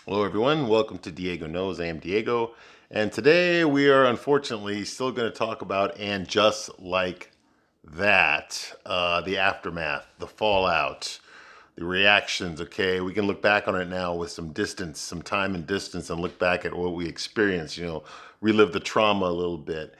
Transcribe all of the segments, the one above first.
Hello, everyone. Welcome to Diego Knows. I am Diego. And today we are unfortunately still going to talk about And Just Like That, the aftermath, the fallout, the reactions. Okay, we can look back on it now with some distance, some time and distance, and look back at what we experienced, relive the trauma a little bit.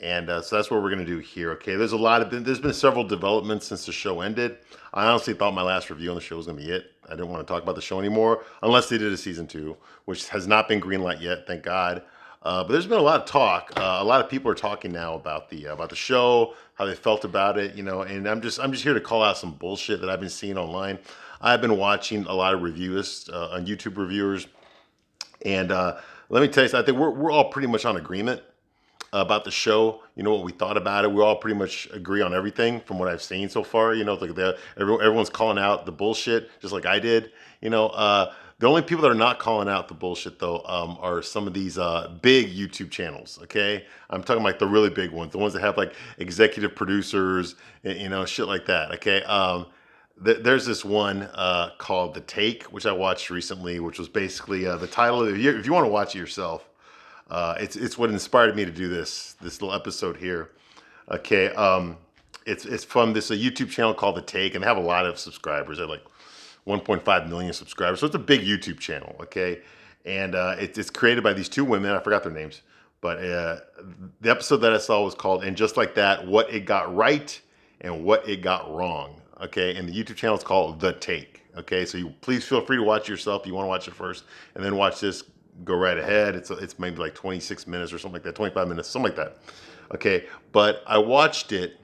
And so that's what we're going to do here. Okay, there's been several developments since the show ended. I honestly thought my last review on the show was going to be it. I didn't want to talk about the show anymore unless they did a season two, which has not been greenlight yet, thank God. But there's been a lot of talk. A lot of people are talking now about the show, how they felt about it, And I'm just here to call out some bullshit that I've been seeing online. I've bing watching a lot of reviewists on YouTube reviewers, and let me tell you, I think we're all pretty much on agreement about the show. You know what we thought about it. We all pretty much agree on everything from what I've seen so far. Everyone's calling out the bullshit just like I did. The only people that are not calling out the bullshit though are some of these big YouTube channels. Okay, I'm talking like the really big ones, the ones that have like executive producers, shit like that. Okay. There's this one called The Take, which I watched recently, which was basically the title of the year. If you want to watch it yourself, it's what inspired me to do this little episode here. Okay, it's from this a YouTube channel called The Take, and they have a lot of subscribers. They have like 1.5 million subscribers, so it's a big YouTube channel. Okay, and it's created by these two women. I forgot their names, but the episode that I saw was called "And Just Like That: What It Got Right and What It Got Wrong." Okay, and the YouTube channel is called The Take. Okay, so you please feel free to watch it yourself. You want to watch it first, and then watch this. Go right ahead. It's maybe like 26 minutes or something like that, 25 minutes, something like that. Okay, but I watched it,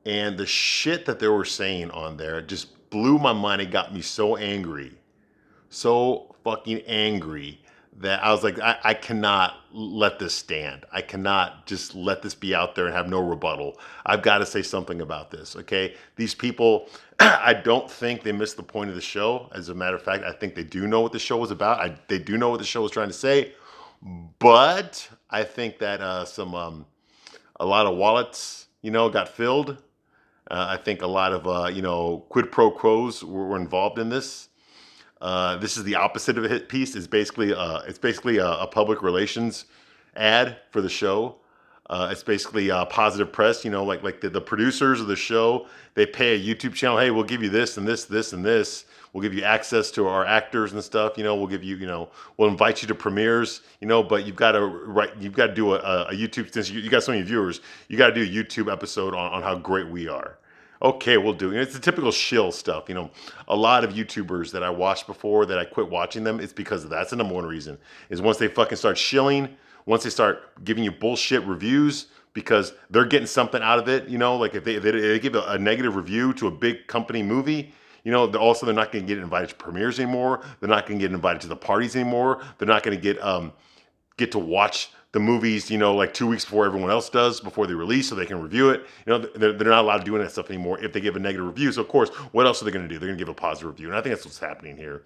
and the shit that they were saying on there just blew my mind. It got me so angry, so fucking angry, that I was like, I cannot let this stand. I cannot just let this be out there and have no rebuttal. I've got to say something about this, okay? These people, I don't think they missed the point of the show. As a matter of fact, I think they do know what the show was about. They do know what the show was trying to say, but I think that a lot of wallets, got filled. I think a lot of, quid pro quos were involved in this. This is the opposite of a hit piece. It's basically a public relations ad for the show. It's basically positive press. Like the producers of the show, they pay a YouTube channel. Hey, we'll give you this and this, this and this. We'll give you access to our actors and stuff. We'll give you, we'll invite you to premieres. But you've got to do a YouTube, since you got so many viewers. You got to do a YouTube episode on how great we are. Okay, we'll do. It's the typical shill stuff. A lot of YouTubers that I watched before that I quit watching them, it's because of that's the number one reason. Is once they fucking start shilling, once they start giving you bullshit reviews because they're getting something out of it, like if they give a negative review to a big company movie, also they're not going to get invited to premieres anymore. They're not going to get invited to the parties anymore. They're not going to get to watch the movies, like 2 weeks before everyone else does, before they release, so they can review it. They're not allowed to do that stuff anymore if they give a negative review. So of course, what else are they going to do? They're going to give a positive review, and I think that's what's happening here.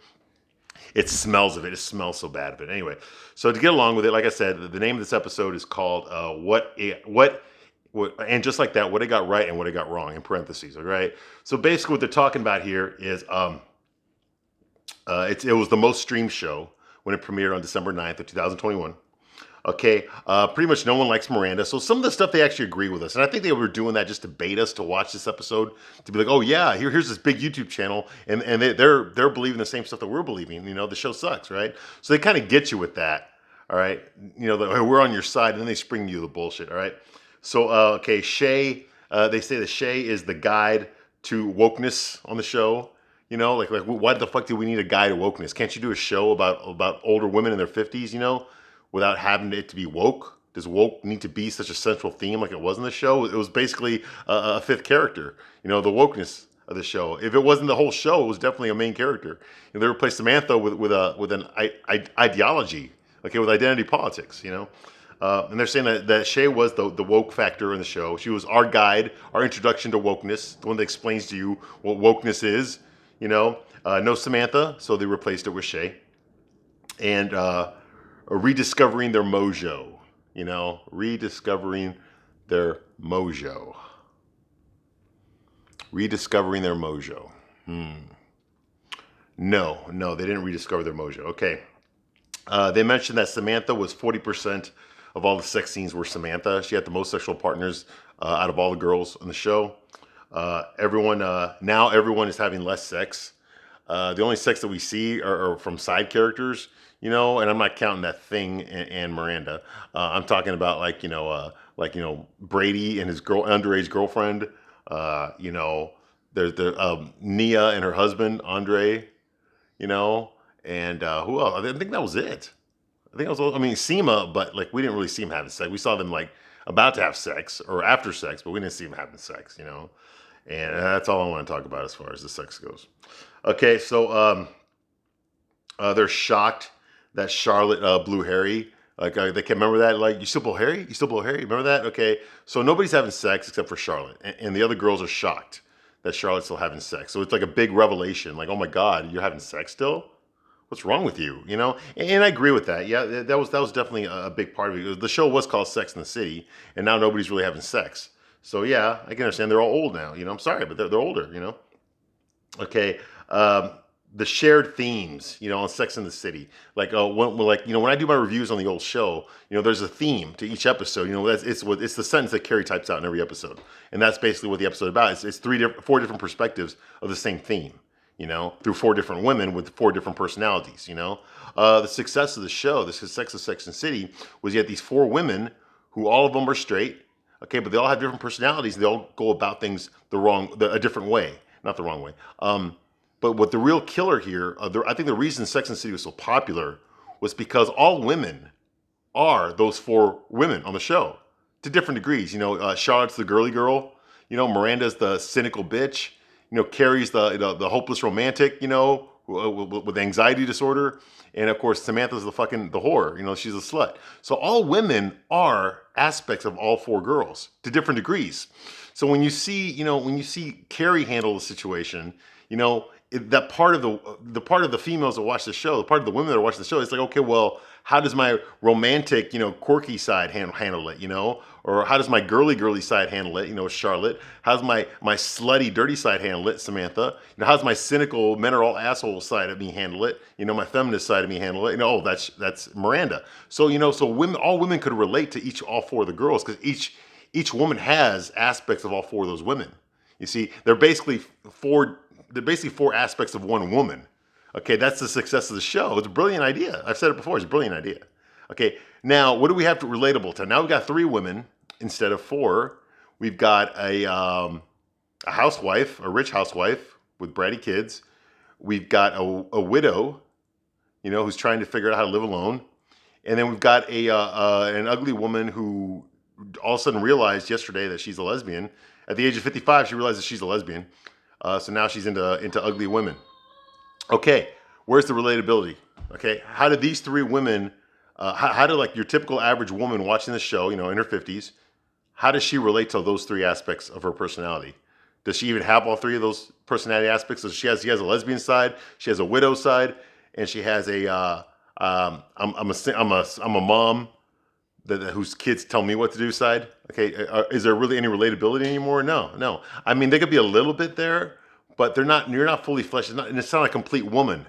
It smells of it. It smells so bad of it. Anyway, so to get along with it, like I said, the name of this episode is called what, and just like that, what it got right and what it got wrong in parentheses. All right. So basically, what they're talking about here is it was the most streamed show when it premiered on December 9th of 2021. Okay, pretty much no one likes Miranda. So some of the stuff they actually agree with us, and I think they were doing that just to bait us to watch this episode, to be like, oh yeah, here's this big YouTube channel, and they're believing the same stuff that we're believing. The show sucks, right? So they kind of get you with that, all right? We're on your side, and then they spring you the bullshit, all right? So okay, Shay, they say that Shay is the guide to wokeness on the show. Like why the fuck do we need a guide to wokeness? Can't you do a show about older women in their 50s? Without having it to be woke? Does woke need to be such a central theme like it was in the show? It was basically a fifth character, the wokeness of the show. If it wasn't the whole show, it was definitely a main character. They replaced Samantha with an ideology, okay, with identity politics, and they're saying that Shay was the woke factor in the show. She was our guide, our introduction to wokeness, the one that explains to you what wokeness is, no Samantha, so they replaced it with Shay. And rediscovering their mojo, rediscovering their mojo. Rediscovering their mojo. No, they didn't rediscover their mojo. Okay. They mentioned that Samantha was 40% of all the sex scenes were Samantha. She had the most sexual partners out of all the girls on the show. Now everyone is having less sex. The only sex that we see are from side characters, and I'm not counting that Thing and Miranda. I'm talking about Brady and his underage girlfriend. There's Nia and her husband Andre. You know, and who else? I think that was it. I think that was. I mean, Seema, but like we didn't really see them having sex. We saw them like about to have sex or after sex, but we didn't see them having sex. And that's all I want to talk about as far as the sex goes. Okay, so they're shocked that Charlotte blew Harry. Like they can remember that. Like you still blow Harry? You still blow Harry? Remember that? Okay, so nobody's having sex except for Charlotte, and the other girls are shocked that Charlotte's still having sex. So it's like a big revelation. Like, oh my God, you're having sex still? What's wrong with you? And I agree with that. Yeah, that was definitely a big part of it. The show was called Sex in the City, and now nobody's really having sex. So yeah, I can understand they're all old now. I'm sorry, but they're older. Okay. The shared themes, on Sex in the City. Like, when I do my reviews on the old show, there's a theme to each episode. It's the sentence that Carrie types out in every episode, and that's basically what the episode is about. It's four different perspectives of the same theme. Through four different women with four different personalities. The success of the show, the success of Sex and the City, was you had these four women who all of them are straight, okay, but they all have different personalities. And they all go about things a different way, not the wrong way. But what the real killer here, I think the reason Sex and the City was so popular was because all women are those four women on the show to different degrees. Charlotte's the girly girl. Miranda's the cynical bitch. Carrie's the hopeless romantic. With anxiety disorder, and of course Samantha's the whore. She's a slut. So all women are aspects of all four girls to different degrees. So when you see Carrie handle the situation, that part of the part of the females that watch the show, the part of the women that are watching the show, it's like, okay, well, how does my romantic, quirky side handle it, or how does my girly side handle it, Charlotte? How's my slutty, dirty side handle it, Samantha? How's my cynical, men are all assholes side of me handle it? My feminist side of me handle it? Oh, that's Miranda. So all women could relate to all four of the girls because each woman has aspects of all four of those women. You see, they're basically four aspects of one woman. Okay, that's the success of the show. It's a brilliant idea. I've said it before. It's a brilliant idea. Okay, now what do we have to relatable to? Now we've got three women instead of four. We've got a housewife, a rich housewife with bratty kids. We've got a widow, who's trying to figure out how to live alone. And then we've got an ugly woman who all of a sudden realized yesterday that she's a lesbian. At the age of 55, she realizes she's a lesbian. So now she's into ugly women. Okay, where's the relatability? Okay, how do these three women, how do like your typical average woman watching the show, in her 50s, how does she relate to those three aspects of her personality? Does she even have all three of those personality aspects? So she has a lesbian side, she has a widow side, and she has I'm a mom whose kids tell me what to do side. Okay, is there really any relatability anymore? No. I mean, there could be a little bit there, but you're not fully fleshed. It's not a complete woman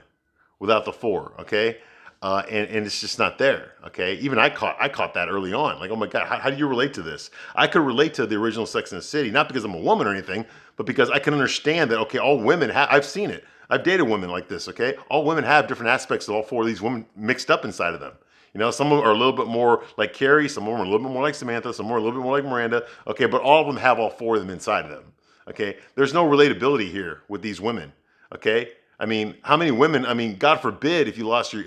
without the four. Okay, and it's just not there. Okay, even I caught that early on. Like, oh my God, how do you relate to this? I could relate to the original Sex and the City, not because I'm a woman or anything, but because I can understand that. Okay, all women I've seen it. I've dated women like this. Okay, all women have different aspects of all four of these women mixed up inside of them. Some of them are a little bit more like Carrie, some of them are a little bit more like Samantha, some are a little bit more like Miranda. Okay, but all of them have all four of them inside of them. Okay, there's no relatability here with these women. Okay, I mean, how many women? I mean, God forbid if you lost your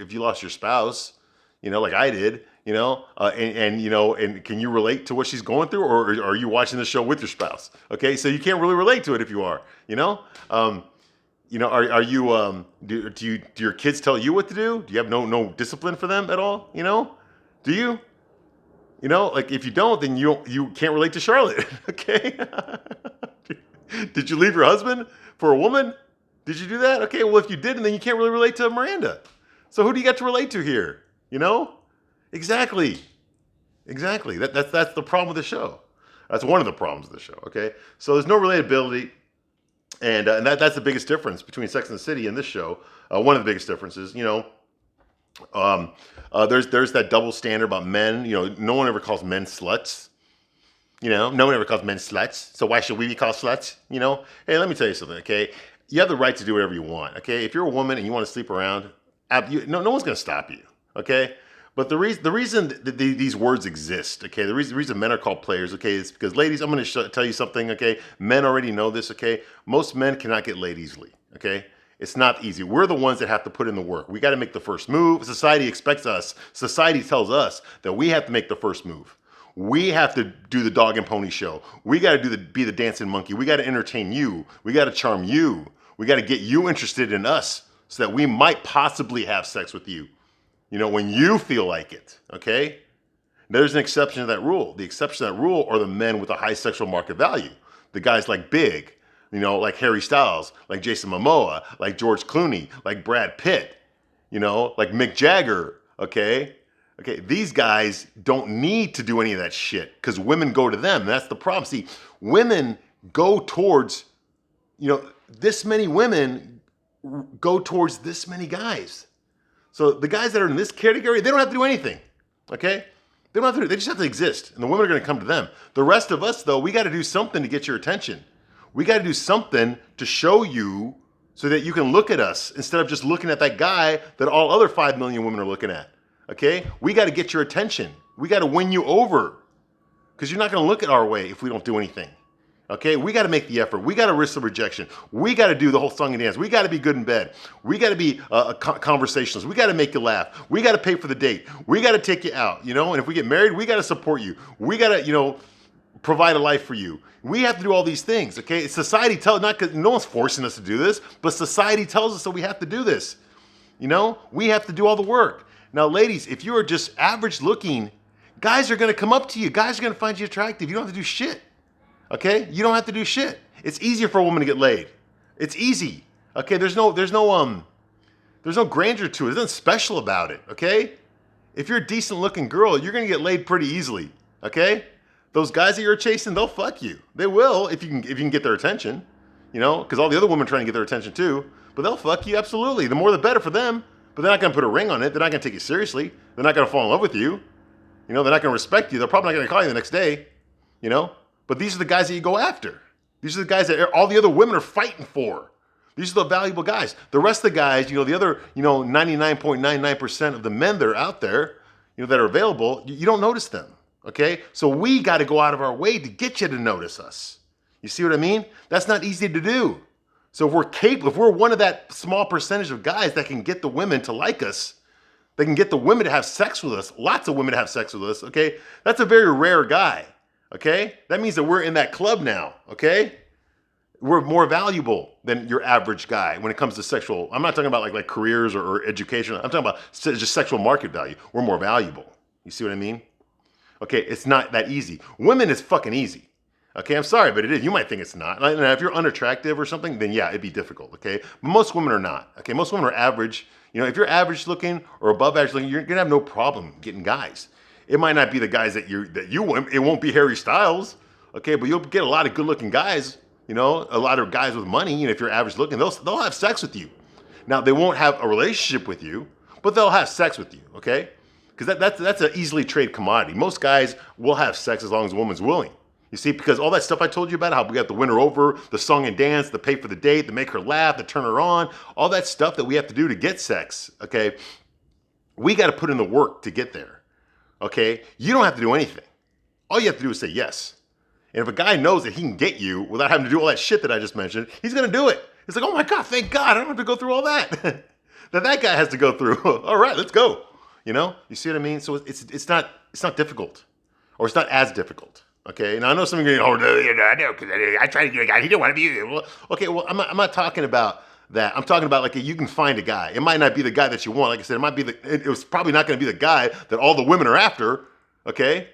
spouse, like I did, and can you relate to what she's going through, or are you watching the show with your spouse? Okay, so you can't really relate to it if you are, are you do your kids tell you what to do? Do you have no discipline for them at all? Do you? Like if you don't, then you can't relate to Charlotte. Okay. Did you leave your husband for a woman? Did you do that? Okay, well if you didn't, then you can't really relate to Miranda. So who do you got to relate to here? Exactly. That's the problem with the show. That's one of the problems of the show. Okay, so there's no relatability. And that's the biggest difference between Sex and the City and this show. One of the biggest differences, There's that double standard about men. No one ever calls men sluts. No one ever calls men sluts. So why should we be called sluts? Hey, let me tell you something, okay? You have the right to do whatever you want, okay? If you're a woman and you want to sleep around, no one's going to stop you, okay? But the reason that these words exist, okay, the reason men are called players, okay, is because, ladies, I'm going to tell you something, okay? Men already know this, okay? Most men cannot get laid easily, okay? It's not easy. We're the ones that have to put in the work. We got to make the first move. Society expects us. Society tells us that we have to make the first move. We have to do the dog and pony show. We got to be the dancing monkey. We got to entertain you. We got to charm you. We got to get you interested in us so that we might possibly have sex with you. When you feel like it, okay? There's an exception to that rule. The exception to that rule are the men with a high sexual market value. The guys like Big, like Harry Styles, like Jason Momoa, like George Clooney, like Brad Pitt, like Mick Jagger, okay? Okay, these guys don't need to do any of that shit because women go to them. That's the problem. See, women go towards, this many women go towards this many guys. So the guys that are in this category, they don't have to do anything, okay? They don't have to do, they just have to exist, and the women are going to come to them. The rest of us, though, we got to do something to get your attention. We got to do something to show you so that you can look at us instead of just looking at that guy that all other 5 million women are looking at, okay? We got to get your attention. We got to win you over because you're not going to look at our way if we don't do anything. Okay, we got to make the effort. We got to risk the rejection. We got to do the whole song and dance. We got to be good in bed. We got to be conversationalist. We got to make you laugh. We got to pay for the date. We got to take you out, And if we get married, we got to support you. We got to, provide a life for you. We have to do all these things, okay? Society tells, not because no one's forcing us to do this, but society tells us that we have to do this. We have to do all the work. Now, ladies, if you are just average looking, guys are going to come up to you. Guys are going to find you attractive. You don't have to do shit. Okay? You don't have to do shit. It's easier for a woman to get laid. It's easy. Okay? There's no grandeur to it. There's nothing special about it. Okay? If you're a decent looking girl, you're gonna get laid pretty easily. Okay? Those guys that you're chasing, they'll fuck you. They will if you can get their attention. Because all the other women are trying to get their attention too. But they'll fuck you absolutely. The more the better for them. But they're not gonna put a ring on it. They're not gonna take you seriously. They're not gonna fall in love with you. They're not gonna respect you. They're probably not gonna call you the next day. But these are the guys that you go after. These are the guys that all the other women are fighting for. These are the valuable guys. The rest of the guys, the other, 99.99% of the men that are out there, that are available, you don't notice them, okay? So we got to go out of our way to get you to notice us. You see what I mean? That's not easy to do. So if we're one of that small percentage of guys that can get the women to like us, they can get the women to have sex with us, lots of women to have sex with us, okay? That's a very rare guy. Okay? That means that we're in that club now, okay? We're more valuable than your average guy when it comes to sexual. I'm not talking about like careers or education. I'm talking about just sexual market value. We're more valuable. You see what I mean? Okay, it's not that easy. Women is fucking easy. Okay, I'm sorry, but it is. You might think it's not. And if you're unattractive or something, then yeah, it'd be difficult, okay? But most women are not, okay? Most women are average. If you're average looking or above average looking, you're gonna have no problem getting guys. It might not be the guys that you want. It won't be Harry Styles, okay? But you'll get a lot of good-looking guys. A lot of guys with money. If you're average looking, they'll have sex with you. Now they won't have a relationship with you, but they'll have sex with you, okay? Because that's an easily traded commodity. Most guys will have sex as long as a woman's willing. You see, because all that stuff I told you about, how we got to win her over, the song and dance, the pay for the date, the make her laugh, the turn her on, all that stuff that we have to do to get sex, okay? We got to put in the work to get there. Okay, you don't have to do anything. All you have to do is say yes. And if a guy knows that he can get you without having to do all that shit that I just mentioned, he's gonna do it. It's like, oh my God, thank God, I don't have to go through all that. that guy has to go through. All right, let's go. You see what I mean? So it's not difficult, or it's not as difficult. Okay, and I know some of you are going, I know, because I tried to get a guy, he didn't want to be. Well, okay, well, I'm not talking about that. I'm talking about you can find a guy. It might not be the guy that you want. Like I said, it might be it was probably not going to be the guy that all the women are after, okay?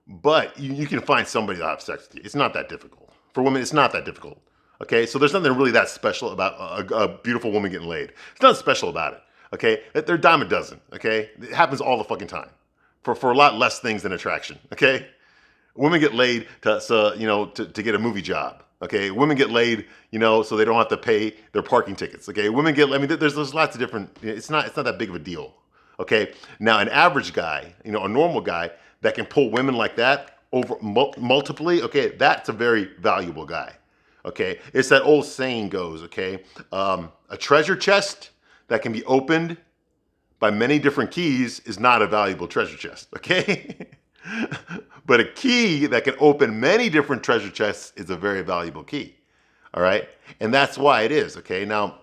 But you can find somebody to have sex with you. It's not that difficult. For women, it's not that difficult, okay? So there's nothing really that special about a beautiful woman getting laid. There's nothing special about it, okay? They're a dime a dozen, okay? It happens all the fucking time for a lot less things than attraction, okay? Women get laid to get a movie job. Okay, women get laid, so they don't have to pay their parking tickets. Okay, women get. There's lots of different. It's not that big of a deal. Okay. Now, an average guy, a normal guy that can pull women like that over multiply, okay, that's a very valuable guy. Okay. It's that old saying goes, okay, a treasure chest that can be opened by many different keys is not a valuable treasure chest. Okay. But a key that can open many different treasure chests is a very valuable key. All right. And that's why it is. Okay. Now,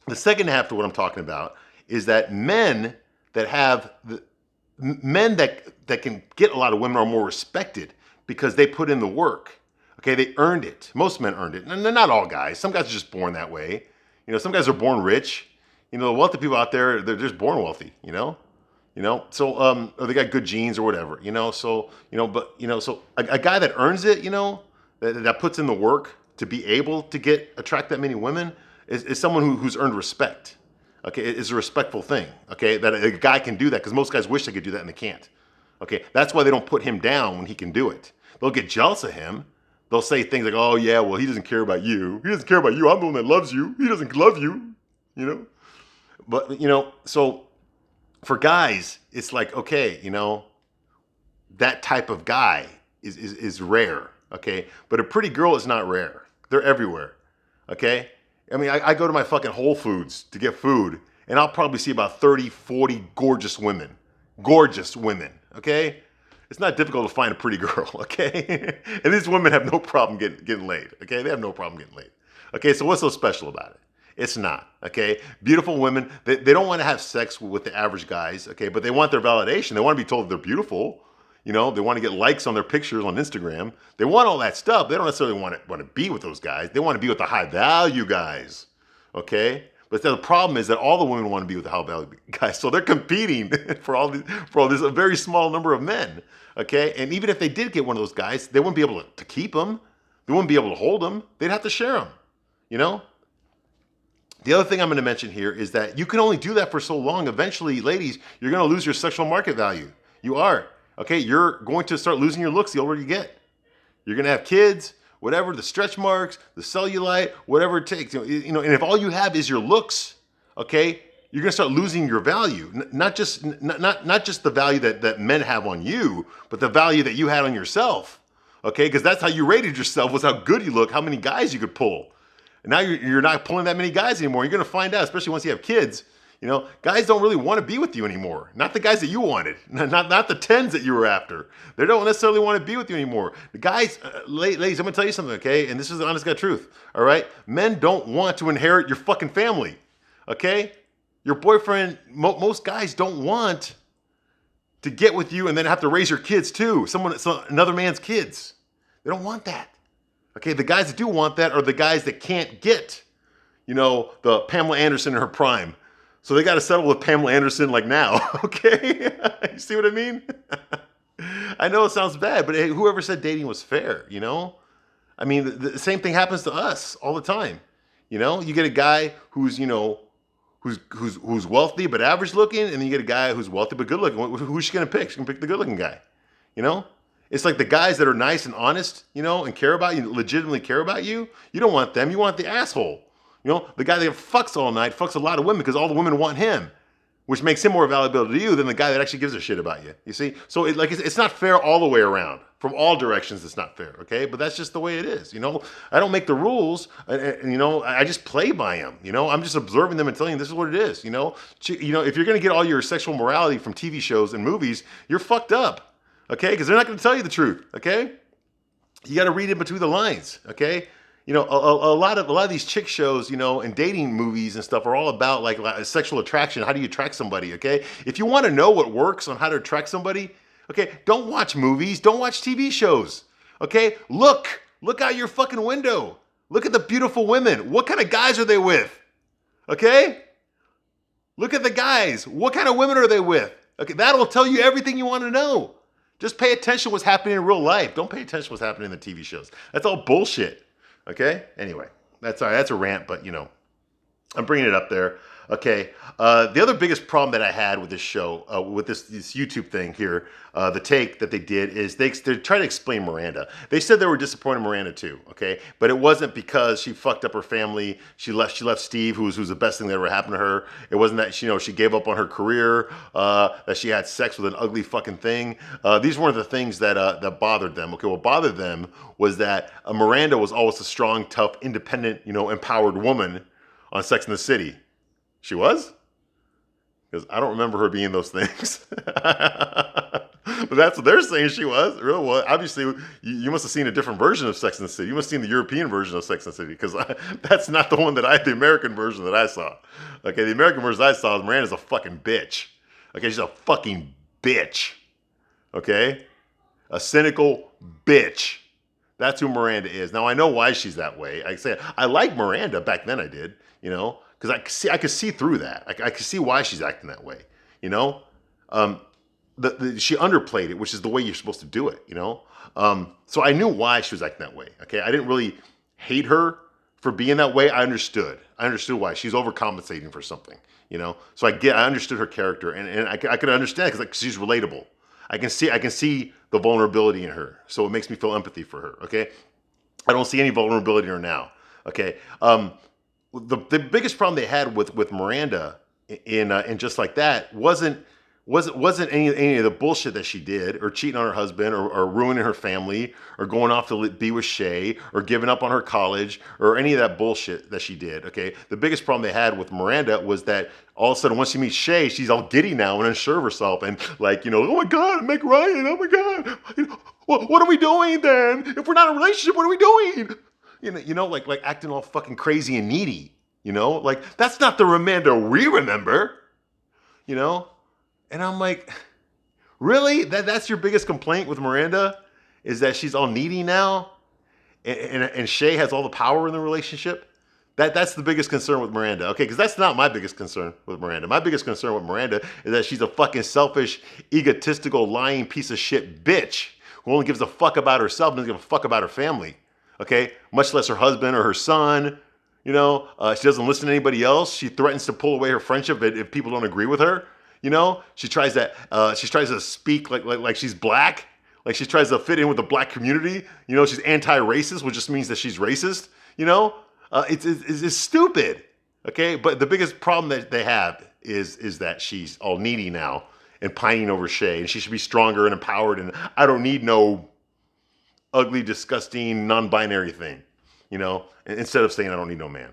the second half to what I'm talking about is that men that can get a lot of women are more respected because they put in the work. Okay, they earned it. Most men earned it. And they're not all guys. Some guys are just born that way. Some guys are born rich. The wealthy people out there, they're just born wealthy, So or they got good genes or whatever, So, so a guy that earns it, that puts in the work to be able to attract that many women is someone who's earned respect. Okay, it's a respectful thing. Okay, that a guy can do that because most guys wish they could do that and they can't. Okay, that's why they don't put him down when he can do it. They'll get jealous of him. They'll say things like, "Oh yeah, well he doesn't care about you. He doesn't care about you. I'm the one that loves you. He doesn't love you." But so for guys, it's like, okay, that type of guy is rare. Okay, but a pretty girl is not rare. They're everywhere. Okay. I mean, I go to my fucking Whole Foods to get food, and I'll probably see about 30, 40 gorgeous women. Gorgeous women, okay? It's not difficult to find a pretty girl, okay? And these women have no problem getting laid, okay? They have no problem getting laid. Okay, so what's so special about it? It's not, okay? Beautiful women, they don't want to have sex with the average guys, okay? But they want their validation. They want to be told they're beautiful. They want to get likes on their pictures on Instagram. They want all that stuff. They don't necessarily want to be with those guys. They want to be with the high value guys. Okay? But the problem is that all the women want to be with the high value guys. So they're competing for this a very small number of men. Okay? And even if they did get one of those guys, they wouldn't be able to keep them. They wouldn't be able to hold them. They'd have to share them. The other thing I'm going to mention here is that you can only do that for so long. Eventually, ladies, you're going to lose your sexual market value. You are. Okay, you're going to start losing your looks the older you get. You're going to have kids, whatever, the stretch marks, the cellulite, whatever it takes. And if all you have is your looks, okay, you're going to start losing your value. Not just the value that men have on you, but the value that you had on yourself. Okay, because that's how you rated yourself, was how good you look, how many guys you could pull. And now you're not pulling that many guys anymore. You're going to find out, especially once you have kids, guys don't really want to be with you anymore. Not the guys that you wanted. Not the 10s that you were after. They don't necessarily want to be with you anymore. The guys, ladies, I'm going to tell you something, okay? And this is the honest God truth, all right? Men don't want to inherit your fucking family, okay? Your boyfriend, most guys don't want to get with you and then have to raise your kids too. Another man's kids. They don't want that. Okay, the guys that do want that are the guys that can't get, the Pamela Anderson in her prime. So they got to settle with Pamela Anderson like now, okay? You see what I mean? I know it sounds bad, but hey, whoever said dating was fair, I mean, the same thing happens to us all the time. You get a guy who's wealthy but average looking, and then you get a guy who's wealthy but good looking. Who's she gonna pick? She's gonna pick the good looking guy. It's like the guys that are nice and honest, and care about you, legitimately care about you. You don't want them. You want the asshole. The guy that fucks all night, fucks a lot of women because all the women want him, which makes him more valuable to you than the guy that actually gives a shit about you. You see? So it's not fair all the way around. From all directions, it's not fair, okay? But that's just the way it is, I don't make the rules, and I just play by them, I'm just observing them and telling you this is what it is, if you're going to get all your sexual morality from TV shows and movies, you're fucked up, okay? Because they're not going to tell you the truth, okay? You got to read in between the lines, okay? A lot of these chick shows, and dating movies and stuff are all about like sexual attraction. How do you attract somebody? Okay, if you want to know what works on how to attract somebody, okay, don't watch movies, don't watch TV shows. Okay, look out your fucking window. Look at the beautiful women. What kind of guys are they with? Okay, look at the guys. What kind of women are they with? Okay, that'll tell you everything you want to know. Just pay attention to what's happening in real life. Don't pay attention to what's happening in the TV shows. That's all bullshit. Okay. Anyway, that's a rant, but I'm bringing it up there. Okay. The other biggest problem that I had with this show, with this YouTube thing here, the take that they did is they're trying to explain Miranda. They said they were disappointed in Miranda too. Okay, but it wasn't because she fucked up her family. She left Steve, who's the best thing that ever happened to her. It wasn't that she gave up on her career, that she had sex with an ugly fucking thing. These weren't the things that bothered them. Okay, what bothered them was that Miranda was always a strong, tough, independent, empowered woman on Sex and the City. She was? Because I don't remember her being those things. But that's what they're saying she was. Real well, obviously, you must have seen a different version of Sex and the City. You must have seen the European version of Sex and the City, because that's not the one the American version that I saw. Okay, the American version I saw is Miranda's a fucking bitch. Okay, she's a fucking bitch. Okay? A cynical bitch. That's who Miranda is. Now, I know why she's that way. I like Miranda. Back then I did, because I could see through that. I could see why she's acting that way, she underplayed it, which is the way you're supposed to do it, So I knew why she was acting that way. Okay, I didn't really hate her for being that way. I understood why she's overcompensating for something, So I understood her character, and I could understand because she's relatable. I can see the vulnerability in her, so it makes me feel empathy for her. Okay, I don't see any vulnerability in her now. Okay, the biggest problem they had with Miranda in Just Like That wasn't any of the bullshit that she did, or cheating on her husband, or ruining her family, or going off to be with Shay, or giving up on her college, or any of that bullshit that she did. Okay, the biggest problem they had with Miranda was that all of a sudden, once she meets Shay, she's all giddy now and unsure of herself, and oh my God, Meg Ryan, oh my God, what are we doing then? If we're not in a relationship, what are we doing? Like acting all fucking crazy and needy. Like that's not the Amanda we remember. And I'm like, really? That's your biggest complaint with Miranda? Is that she's all needy now? And Shay has all the power in the relationship? That's the biggest concern with Miranda. Okay, because that's not my biggest concern with Miranda. My biggest concern with Miranda is that she's a fucking selfish, egotistical, lying piece of shit bitch who only gives a fuck about herself and doesn't give a fuck about her family. Okay? Much less her husband or her son. She doesn't listen to anybody else. She threatens to pull away her friendship if people don't agree with her. She tries to speak like she's black, like she tries to fit in with the black community. She's anti-racist, which just means that she's racist. It's stupid. Okay, but the biggest problem that they have is that she's all needy now and pining over Shay, and she should be stronger and empowered. And I don't need no ugly, disgusting, non-binary thing. Instead of saying I don't need no man.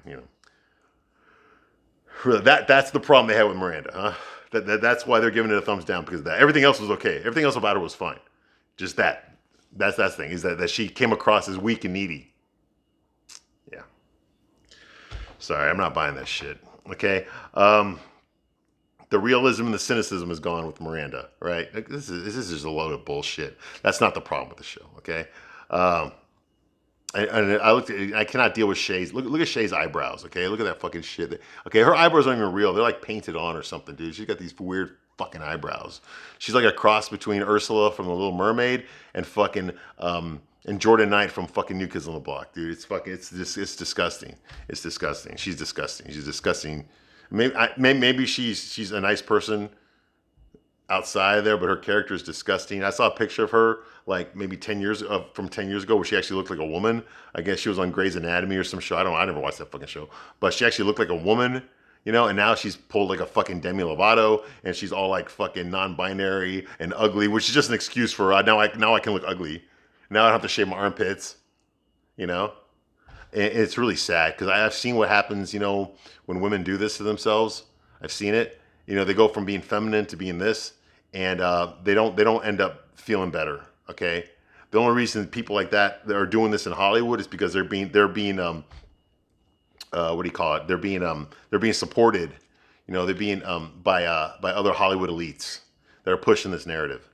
Really, that's the problem they had with Miranda, huh? That's why they're giving it a thumbs down, because of that. Everything else was okay. Everything else about her was fine. Just that. That's the thing, is that she came across as weak and needy. Yeah. Sorry, I'm not buying that shit. Okay. The realism and the cynicism is gone with Miranda, right? This is just a load of bullshit. That's not the problem with the show, okay? And I cannot deal with Shay's. Look at Shay's eyebrows. Okay, look at that fucking shit. Okay, her eyebrows aren't even real. They're like painted on or something, dude. She's got these weird fucking eyebrows. She's like a cross between Ursula from The Little Mermaid and fucking and Jordan Knight from fucking New Kids on the Block, dude. It's disgusting. It's disgusting. She's disgusting. She's disgusting. Maybe she's a nice person outside of there, but her character is disgusting. I saw a picture of her like maybe 10 years from 10 years ago, where she actually looked like a woman. I guess she was on Grey's Anatomy or some show. I never watched that fucking show, but she actually looked like a woman, and now she's pulled like a fucking Demi Lovato, and she's all like fucking non-binary and ugly, which is just an excuse for now I can look ugly. Now I don't have to shave my armpits, and it's really sad, because I've seen what happens, when women do this to themselves. I've seen it. They go from being feminine to being this, and they don't end up feeling better. Okay, the only reason people like that are doing this in Hollywood is because they're being what do you call it? They're being supported. They're being by other Hollywood elites that are pushing this narrative.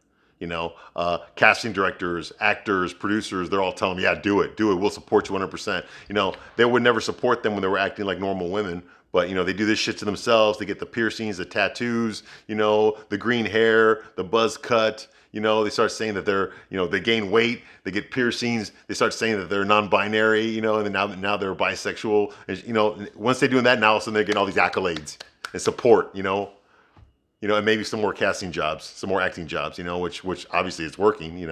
Casting directors, actors, producers, they're all telling them, yeah, do it, we'll support you 100%. They would never support them when they were acting like normal women. But, they do this shit to themselves. They get the piercings, the tattoos, the green hair, the buzz cut. They start saying that they're, they gain weight, they get piercings. They start saying that they're non-binary, and then now they're bisexual. And, once they're doing that, now all of a sudden they're getting all these accolades. and support, and maybe some more casting jobs, some more acting jobs, which obviously is working,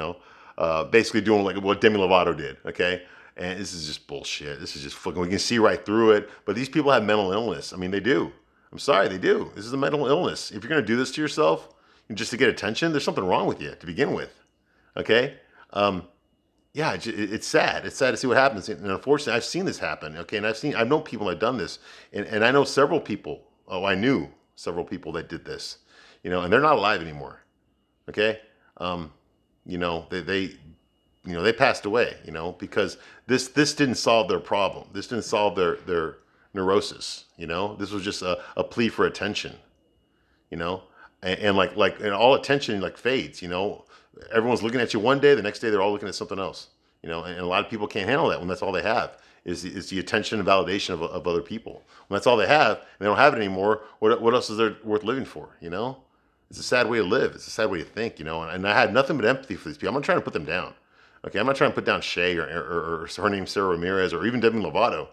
basically doing like what Demi Lovato did, okay? And this is just bullshit. This is just fucking, we can see right through it. But these people have mental illness. I memean, they do. I'm sorry, they do. This is a mental illness. If you're going to do this to yourself just to get attention, there's something wrong with you to begin with, okay? Yeah, it's sad. It's sad to see what happens. And unfortunately, I've seen this happen, okay? And I've known people that have done this. And I know several people, I knew several people that did this, and they're not alive anymore, okay? They passed away, because this didn't solve their problem. This didn't solve their neurosis, This was just a plea for attention, and and all attention like fades, Everyone's looking at you one day, the next day they're all looking at something else, and a lot of people can't handle that when that's all they have is the attention and validation of other people. When that's all they have and they don't have it anymore, what else is there worth living for, It's a sad way to live. It's a sad way to think, and I had nothing but empathy for these people. I'm not trying to put them down. Okay, I'm not trying to put down Shay or her name Sarah Ramirez or even Demi Lovato.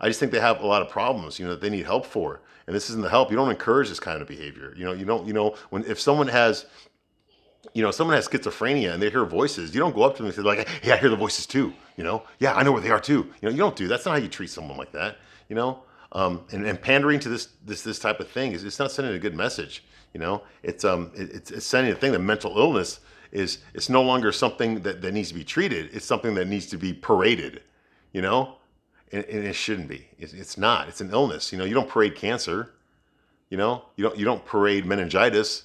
I just think they have a lot of problems, that they need help for. And this isn't the help. You don't encourage this kind of behavior. If someone has schizophrenia and they hear voices, you don't go up to them and say like, hey, I hear the voices too. Yeah, I know where they are too. You don't do. That's not how you treat someone like that. And pandering to this type of thing it's not sending a good message. It's sending a thing that mental illness it's no longer something that needs to be treated. It's something that needs to be paraded, and it shouldn't be. It's not. It's an illness. You don't parade cancer. You don't parade meningitis.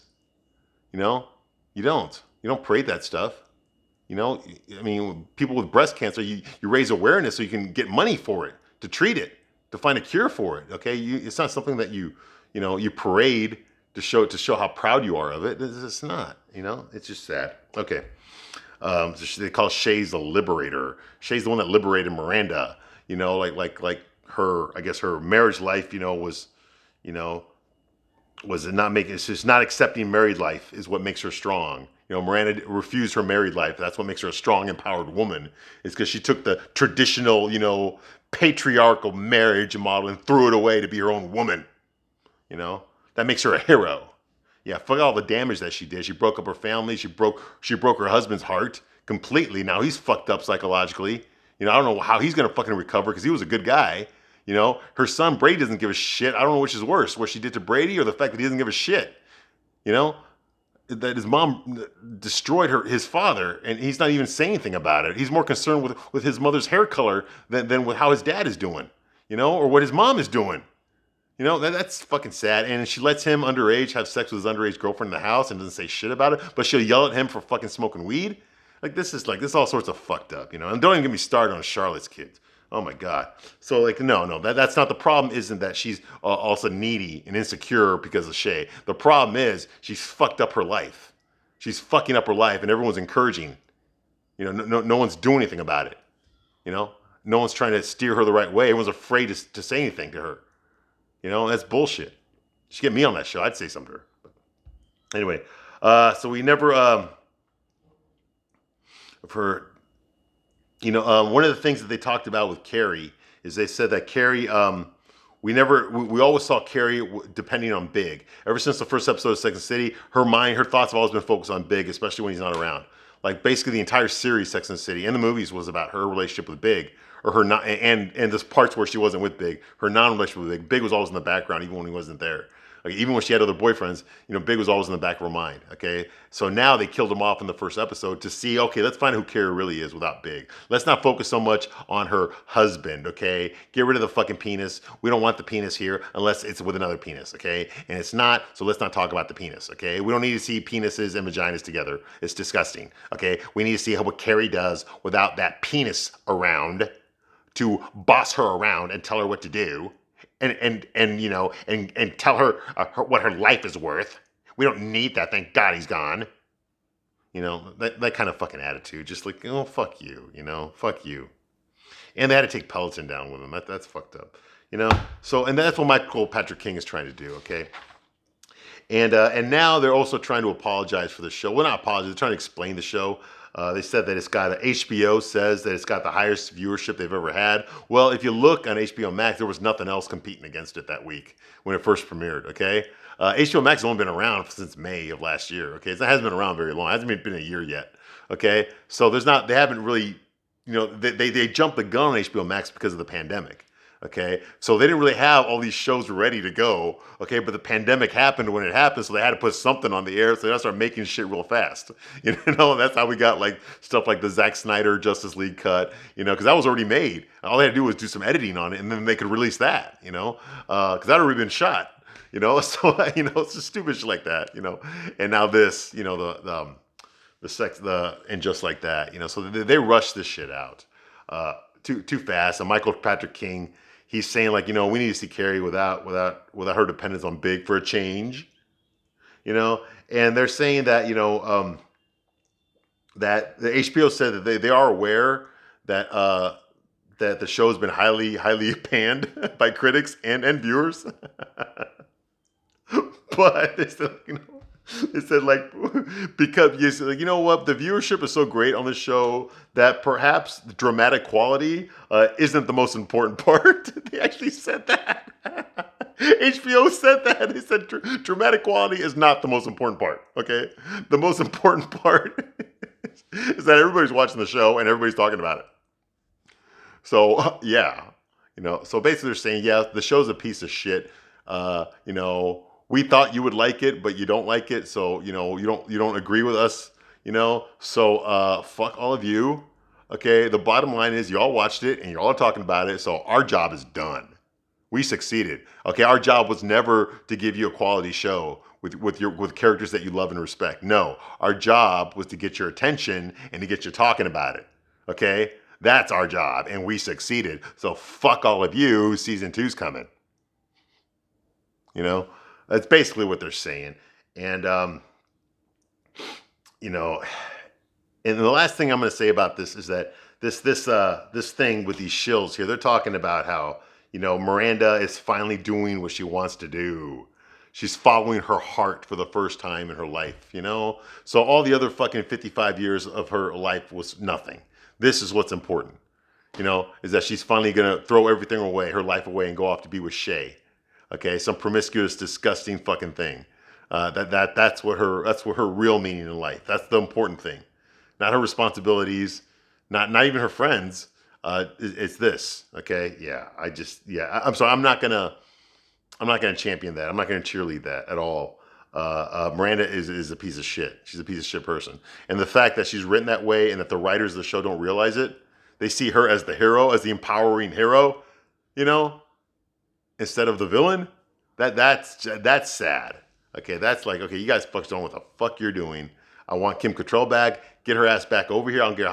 You don't parade that stuff. I mean, people with breast cancer, you raise awareness so you can get money for it, to treat it, to find a cure for it. Okay, it's not something that you parade to show how proud you are of it. It's not, it's just sad. Okay. They call Shay's the liberator. Shay's the one that liberated Miranda, like her, I guess her marriage life, was it's just not accepting married life is what makes her strong. Miranda refused her married life. That's what makes her a strong, empowered woman. It's because she took the traditional, patriarchal marriage model and threw it away to be her own woman. That makes her a hero. Yeah, fuck all the damage that she did. She broke up her family. She broke her husband's heart completely. Now he's fucked up psychologically. I don't know how he's gonna fucking recover because he was a good guy. Her son Brady doesn't give a shit. I don't know which is worse, what she did to Brady or the fact that he doesn't give a shit. That his mom destroyed his father, and he's not even saying anything about it. He's more concerned with his mother's hair color than with how his dad is doing, or what his mom is doing. That's fucking sad. And she lets him underage have sex with his underage girlfriend in the house and doesn't say shit about it, but she'll yell at him for fucking smoking weed. This is all sorts of fucked up, And don't even get me started on Charlotte's kids. Oh my God. So no, that's not the problem. Isn't that she's also needy and insecure because of Shay? The problem is she's fucked up her life. She's fucking up her life, and everyone's encouraging. No one's doing anything about it. No one's trying to steer her the right way. Everyone's afraid to say anything to her. That's bullshit. She get me on that show. I'd say something to her. But anyway, so we never for one of the things that they talked about with Carrie is they said that Carrie we always saw Carrie depending on Big. Ever since the first episode of Sex and the City, her thoughts have always been focused on Big, especially when he's not around. Like basically the entire series, Sex and the City, and the movies was about her relationship with Big, or her not, and there's parts where she wasn't with Big. Her non-relationship with Big. Big was always in the background, even when he wasn't there. Like even when she had other boyfriends, Big was always in the back of her mind. Okay, so now they killed him off in the first episode to see. Okay, let's find out who Carrie really is without Big. Let's not focus so much on her husband. Okay, get rid of the fucking penis. We don't want the penis here unless it's with another penis. Okay, and it's not. So let's not talk about the penis. Okay, we don't need to see penises and vaginas together. It's disgusting. Okay, we need to see what Carrie does without that penis around to boss her around and tell her what to do. And tell her, what her life is worth. We don't need that. Thank God he's gone. That kind of fucking attitude. Just like, oh, fuck you. Fuck you. And they had to take Peloton down with him. That's fucked up. So, and that's what Michael Patrick King is trying to do. Okay. And now they're also trying to apologize for the show. Well, not apologize. They're trying to explain the show. They said that HBO says that it's got the highest viewership they've ever had. Well, if you look on HBO Max, there was nothing else competing against it that week when it first premiered. Okay, HBO Max has only been around since May of last year. Okay, so it hasn't been around very long. It hasn't been a year yet. Okay, so they haven't really, they jumped the gun on HBO Max because of the pandemic. Okay, so they didn't really have all these shows ready to go. Okay, but the pandemic happened when it happened, so they had to put something on the air. So they had to start making shit real fast. That's how we got like stuff like the Zack Snyder Justice League cut. Because that was already made. All they had to do was do some editing on it, and then they could release that. Because that had already been shot. So it's just stupid shit like that. And now this, and just like that. So they rushed this shit out too fast. And Michael Patrick King, he's saying like, we need to see Carrie without her dependence on Big for a change, and they're saying that, that the HBO said that they are aware that that the show's been highly panned by critics and viewers, but they said, it said like, because you said, like, you know what, the viewership is so great on the show that perhaps the dramatic quality isn't the most important part. They actually said that. HBO said that. They said dramatic quality is not the most important part. Okay, the most important part is that everybody's watching the show and everybody's talking about it. So yeah, so basically they're saying, yeah, the show's a piece of shit. We thought you would like it, but you don't like it, so you don't agree with us, So fuck all of you. Okay, the bottom line is y'all watched it and y'all are talking about it, so our job is done. We succeeded. Okay, our job was never to give you a quality show with characters that you love and respect. No, our job was to get your attention and to get you talking about it. Okay, that's our job, and we succeeded. So fuck all of you. Season 2's coming. That's basically what they're saying. And, and the last thing I'm going to say about this is that this thing with these shills here, they're talking about how, Miranda is finally doing what she wants to do. She's following her heart for the first time in her life, So all the other fucking 55 years of her life was nothing. This is what's important, is that she's finally going to throw everything away, her life away, and go off to be with Shay. Okay, some promiscuous, disgusting fucking thing. That's what her real meaning in life. That's the important thing, not her responsibilities, not even her friends. It's this. Okay, yeah. I'm sorry. I'm not gonna champion that. I'm not gonna cheerlead that at all. Miranda is a piece of shit. She's a piece of shit person, and the fact that she's written that way and that the writers of the show don't realize it, they see her as the hero, as the empowering hero, instead of the villain. That's sad. Okay, that's like, okay, you guys fucks don't know what the fuck you're doing. I want Kim Cattrall back. Get her ass back over here. I don't care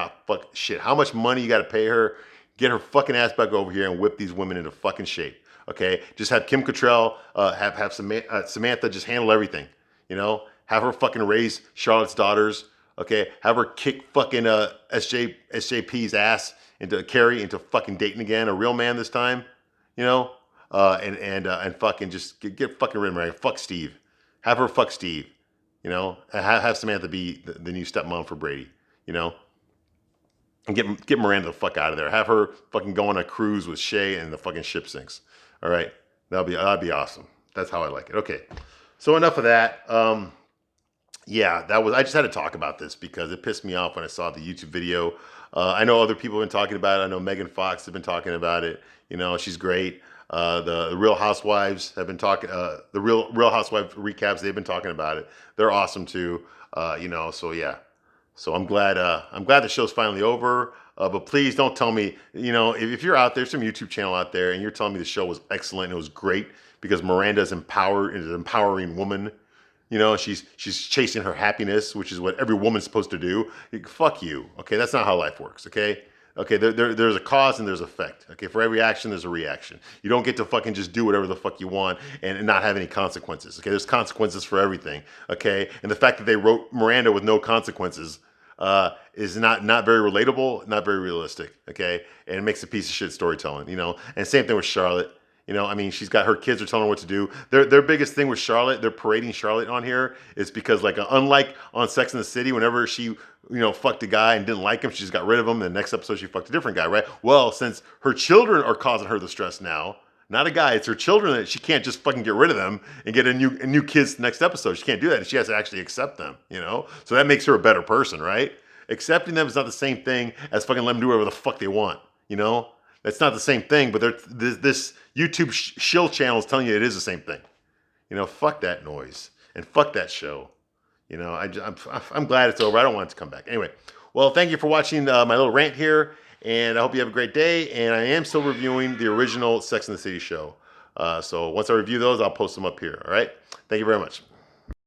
how much money you got to pay her. Get her fucking ass back over here and whip these women into fucking shape. Okay, just have Kim Cattrall, have Samantha just handle everything. Have her fucking raise Charlotte's daughters. Okay, have her kick fucking SJP's ass into Carrie into fucking Dayton again, a real man this time. And fucking just get fucking rid of Miranda. Fuck Steve. Have her fuck Steve. Have Samantha be the new stepmom for Brady. And get Miranda the fuck out of there. Have her fucking go on a cruise with Shay and the fucking ship sinks. All right, that'd be awesome. That's how I like it. Okay, so enough of that. Yeah, I just had to talk about this because it pissed me off when I saw the YouTube video. I know other people have been talking about it. I know Megan Fox has been talking about it. She's great. The Real Housewives have been talking. The Real Housewives recaps, they've been talking about it. They're awesome too. So yeah. So I'm glad the show's finally over. But please don't tell me, if you're out there, some YouTube channel out there, and you're telling me the show was excellent, it was great because Miranda is an empowering woman. She's chasing her happiness, which is what every woman's supposed to do. Fuck you. Okay, that's not how life works. Okay. Okay, there's a cause and there's effect. Okay, for every action, there's a reaction. You don't get to fucking just do whatever the fuck you want and not have any consequences. Okay, there's consequences for everything. Okay, and the fact that they wrote Miranda with no consequences is not very relatable, not very realistic. Okay, and it makes a piece of shit storytelling. And same thing with Charlotte. You know, I mean, she's got her kids are telling her what to do. Their biggest thing with Charlotte, they're parading Charlotte on here, is because like unlike on Sex and the City, whenever she fucked a guy and didn't like him, she just got rid of him. And the next episode she fucked a different guy, right? Well, since her children are causing her the stress now, not a guy, it's her children, that she can't just fucking get rid of them and get a new kids next episode. She can't do that, and she has to actually accept them. So that makes her a better person, right? Accepting them is not the same thing as fucking letting them do whatever the fuck they want. That's not the same thing, but this YouTube shill channel is telling you it is the same thing. Fuck that noise and fuck that show. I'm glad it's over. I don't want it to come back. Anyway, well, thank you for watching my little rant here, and I hope you have a great day. And I am still reviewing the original Sex and the City show. So once I review those, I'll post them up here. All right. Thank you very much.